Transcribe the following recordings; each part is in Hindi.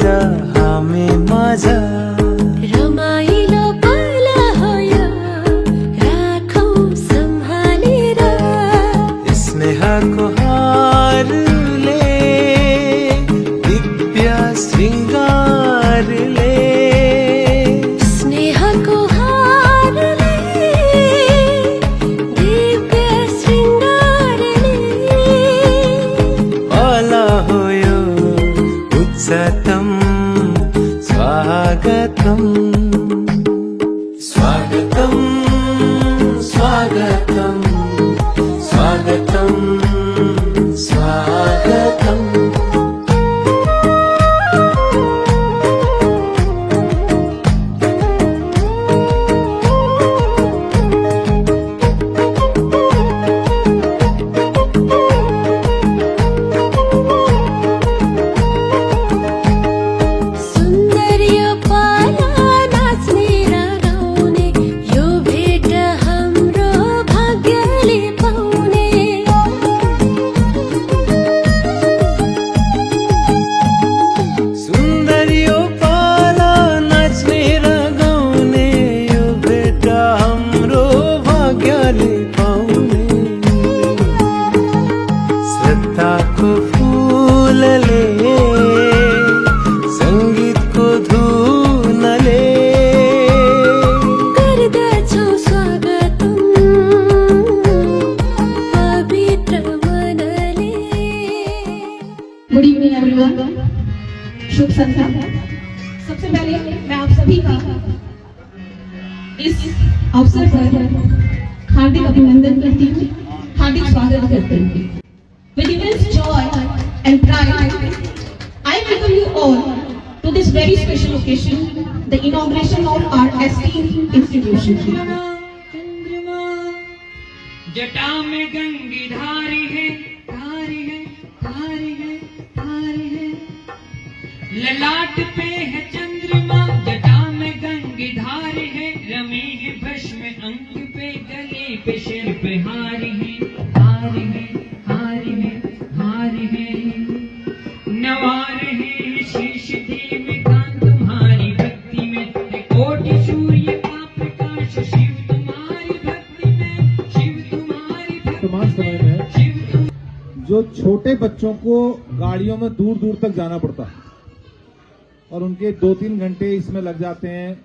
राजा हामी माझा रमाइलो पल होयो राखौं सम्हालेर स्नेहको हारले दिव्य श्रृङ्गारले स्नेहको हारले दिव्य शृङ्गारले आला होयो उच्चतम स्वागतम स्वागतम स्वागतम स्वागतम स्वागतम सुन्दर्य पाला नाच्ने र गाउने यो भेट हाम्रो भाग्यले पाउने सुन्दरियो पाला नाच्ने र गाउने यो भेट हाम्रो भाग्यले पाउने श्रद्धाको फूलले संगीतको धुनले गर्दछौ स्वागतम पवित्र मनले गुड इवनिंग एवरीवन, शुभ संध्या। सबसे पहले मैं आप सभी का इस अवसर पर हार्दिक अभिनंदन करती हूँ, हार्दिक स्वागत करती हूँ। With immense joy and pride, I welcome you all to this very special occasion, the inauguration of our esteemed institution. जटा में गंगी धारी है, धारी है, धारी है, धारी है। ललाट पे है चंद्रमा, जटा में गंगी धारी है। रमी है भस्म अंक पे, गले पे सिर पे हारी है, हारी है, हारी है, हारी है। नवार है शीश देव कान तुम्हारी भक्ति में, कोटि सूर्य का प्रकाश शिव तुम्हारी भक्ति में, शिव तुम्हारी भक्ति वर्तमान समय में जो छोटे बच्चों को गाड़ियों में दूर दूर तक जाना पड़ता है और उनके 2-3 घंटे इसमें लग जाते हैं,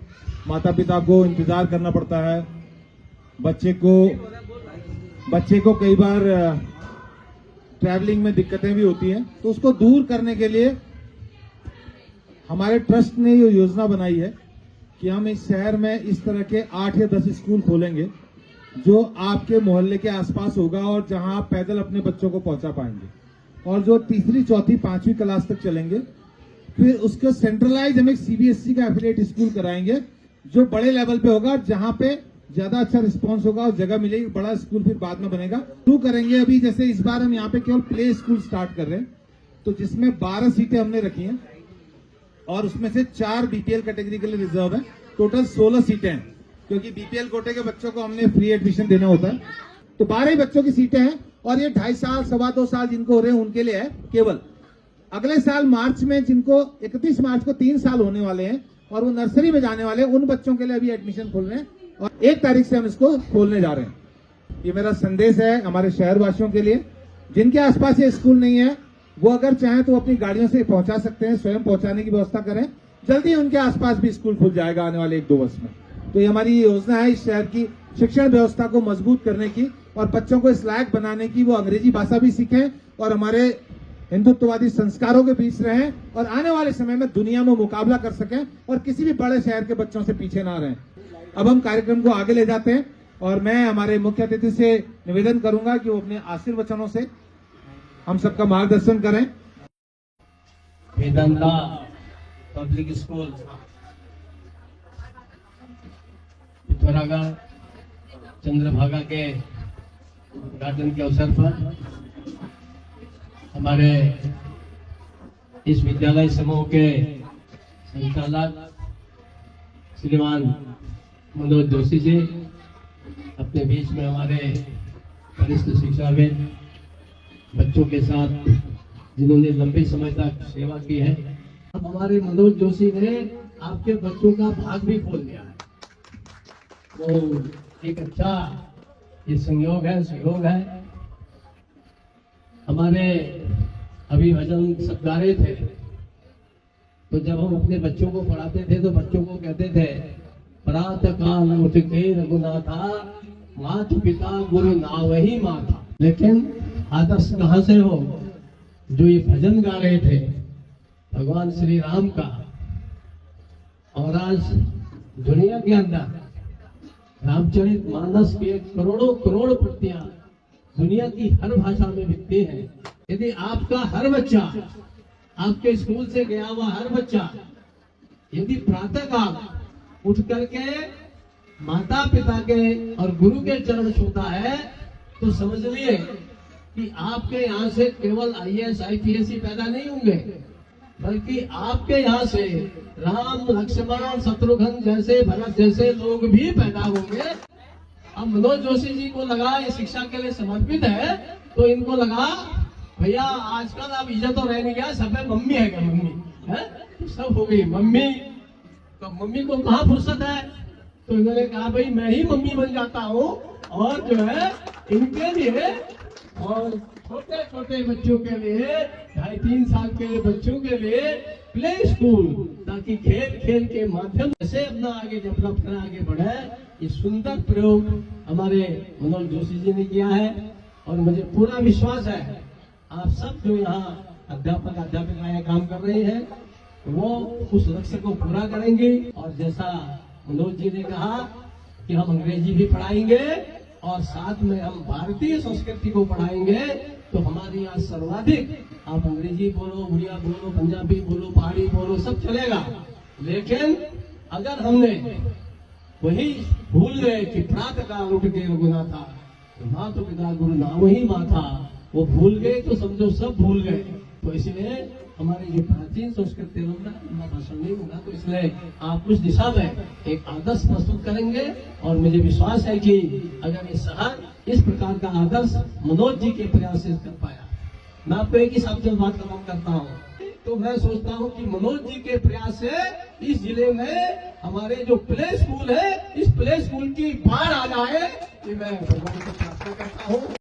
माता पिता को इंतजार करना पड़ता है। बच्चे को कई बार ट्रैवलिंग में दिक्कतें भी होती हैं, तो उसको दूर करने के लिए हमारे ट्रस्ट ने ये योजना बनाई है कि हम इस शहर में इस तरह के 8 या 10 स्कूल खोलेंगे जो आपके मोहल्ले के आसपास होगा और जहां आप पैदल अपने बच्चों को पहुंचा पाएंगे, और जो 3री, 4थी, 5वीं क्लास तक चलेंगे। फिर उसको सेंट्रलाइज हम एक सीबीएसई का एफिलिएट स्कूल कराएंगे जो बड़े लेवल पे होगा, जहां पे ज्यादा अच्छा रिस्पांस होगा और जगह मिलेगी। बड़ा स्कूल फिर बाद में बनेगा। शुरू करेंगे अभी, जैसे इस बार हम यहाँ पे केवल प्ले स्कूल स्टार्ट कर रहे हैं, तो जिसमें 12 सीटें हमने रखी हैं और उसमें से 4 बीपीएल कैटेगरी के लिए रिजर्व है। टोटल 16 सीटें हैं, क्योंकि बीपीएल कोटे के बच्चों को हमने फ्री एडमिशन देना होता है। तो 12 ही बच्चों की सीटें हैं और ये 2.5 साल, 2.25 साल जिनको हो रहे हैं उनके लिए है केवल। अगले साल मार्च में जिनको 31 मार्च को 3 साल होने वाले हैं और वो नर्सरी में जाने वाले हैं, उन बच्चों के लिए अभी एडमिशन खोल रहे हैं और 1 तारीख से हम इसको खोलने जा रहे हैं। ये मेरा संदेश है हमारे शहरवासियों के लिए। जिनके आसपास ये स्कूल नहीं है वो अगर चाहें तो अपनी गाड़ियों से पहुंचा सकते हैं, स्वयं पहुंचाने की व्यवस्था करें। जल्दी उनके आसपास भी स्कूल खुल जाएगा आने वाले 1-2 वर्ष में। तो ये हमारी योजना है इस शहर की शिक्षण व्यवस्था को मजबूत करने की और बच्चों को इस लायक बनाने की, वो अंग्रेजी भाषा भी सीखें और हमारे हिंदुत्ववादी संस्कारों के बीच रहें और आने वाले समय में दुनिया में मुकाबला कर सकें और किसी भी बड़े शहर के बच्चों से पीछे ना रहें। अब हम कार्यक्रम को आगे ले जाते हैं और मैं हमारे मुख्य अतिथि से निवेदन करूंगा कि वो अपने आशीर्वचनों से हम सबका मार्गदर्शन करें। वेदांता पब्लिक स्कूल पिथौरागढ़ चंद्रभागा के उद्घाटन के अवसर पर हमारे इस विद्यालय समूह के संचालक श्रीमान मनोज जोशी जी, अपने बीच में हमारे वरिष्ठ शिक्षाविद बच्चों के साथ जिन्होंने लंबे समय तक सेवा की है, अब हमारे मनोज जोशी ने आपके बच्चों का भाग भी खोल दिया है। तो एक अच्छा ये संयोग है, सहयोग है। हमारे अभी भजन सब गा रहे थे, तो जब हम अपने बच्चों को पढ़ाते थे तो बच्चों को कहते थे, प्रातः काल उठ के रघुनाथा, मात पिता गुरु नावहि माथा। लेकिन आदर्श कहाँ से हो? जो ये भजन गा रहे थे भगवान श्री राम का, और आज दुनिया के अंदर रामचरित मानस की करोड़ों करोड़ प्रतियां दुनिया की हर भाषा में बिकती हैं। यदि आपका हर बच्चा, आपके स्कूल से गया हुआ हर बच्चा यदि प्रातः काल उठ करके माता पिता के और गुरु के चरण छूता है, तो समझ लिए कि आपके यहाँ से केवल IAS IPS ही पैदा नहीं होंगे, बल्कि आपके यहाँ से राम लक्ष्मण शत्रुघ्न जैसे भरत जैसे लोग भी पैदा होंगे। अब मनोज जोशी जी को लगा ये शिक्षा के लिए समर्पित है, तो इनको लगा भैया आजकल अब इज्जत तो रह नहीं गया, सब में मम्मी है क्या? मम्मी है तो सब हो गई मम्मी। तो मम्मी को कहाँ फुर्सत है? तो इन्होंने कहा भाई मैं ही मम्मी बन जाता हूँ, और जो है इनके लिए और छोटे छोटे बच्चों के लिए 2.5-3 साल के बच्चों के लिए प्ले स्कूल, ताकि खेल खेल के माध्यम से अपना आगे बढ़े। ये सुंदर प्रयोग हमारे मनोज जोशी जी ने किया है, और मुझे पूरा विश्वास है आप सब जो यहाँ अध्यापक अध्यापिकाएं काम कर रहे हैं वो उस लक्ष्य को पूरा करेंगे। और जैसा मनोज जी ने कहा कि हम अंग्रेजी भी पढ़ाएंगे और साथ में हम भारतीय संस्कृति को पढ़ाएंगे, तो हमारे यहाँ सर्वाधिक आप अंग्रेजी बोलो, उड़िया बोलो, पंजाबी बोलो, पहाड़ी बोलो, सब चलेगा। लेकिन अगर हमने वही भूल गए कि प्रातः काल उठ के रघुनाथा, माता पिता गुरु नावहि माथा, वो भूल गए तो समझो सब भूल गए। तो इसलिए हमारी जो प्राचीन संस्कृति भाषण नहीं होगा, तो इसलिए आप उस दिशा में एक आदर्श प्रस्तुत करेंगे। और मुझे विश्वास है कि अगर ये शहर इस प्रकार का आदर्श मनोज जी के प्रयास से कर पाया, मैं आपको एक ही शब्द बात तमाम करता हूँ, तो मैं सोचता हूँ कि मनोज जी के प्रयास से इस जिले में हमारे जो प्ले स्कूल है, इस प्ले स्कूल की बाढ़ आ जाए, ये मैं भगवान को प्रार्थना करता हूँ।